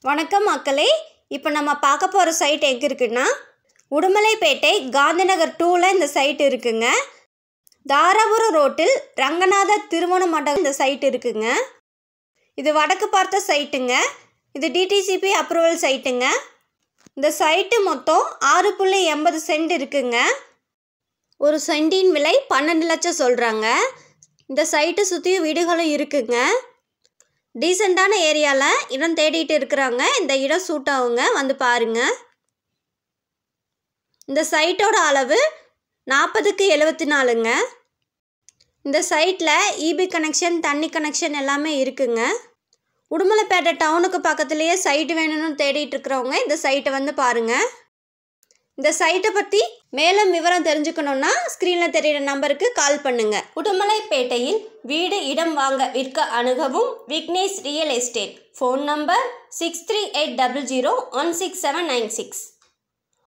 வணக்கம் மக்களே. இப்போ நம்ம பார்க்க போகிற சைட் எங்கே இருக்குன்னா, உடுமலைப்பேட்டை காந்திநகர் 2ல் இந்த சைட் இருக்குங்க. தாராபுரம் ரோட்டில் ரங்கநாதர் திருமண மண்டபம் இந்த சைட் இருக்குங்க. இது வடக்கு பார்த்த சைட்டுங்க. இது டிடிசிபி அப்ரூவல் சைட்டுங்க. இந்த சைட்டு மொத்தம் 6.80 சென்ட் இருக்குங்க. ஒரு சென்டின் விலை 12 லட்சம் சொல்கிறாங்க. இந்த சைட்டை சுற்றியும் வீடுகளும் இருக்குங்க. டீசெண்டான ஏரியாவில் இடம் தேடிட்டு இருக்கிறாங்க. இந்த இடம் சூட் ஆகுங்க, வந்து பாருங்கள். இந்த சைட்டோட அளவு 40க்கு 74ங்க. இந்த சைட்டில் இபி கனெக்ஷன், தண்ணி கனெக்ஷன் எல்லாமே இருக்குங்க. உடுமலைப்பேட்டை டவுனுக்கு பக்கத்துலேயே சைட்டு வேணும்னு தேடிட்டு இருக்கிறவங்க இந்த சைட்டை வந்து பாருங்கள். இந்த சைட்டை பற்றி மேலும் விவரம் தெரிஞ்சுக்கணுன்னா ஸ்க்ரீனில் தெரிகிற நம்பருக்கு கால் பண்ணுங்கள். உடுமலைப்பேட்டையில் வீடு இடம் வாங்க விற்க அணுகவும் Vignesh real estate. Phone number 6380016796.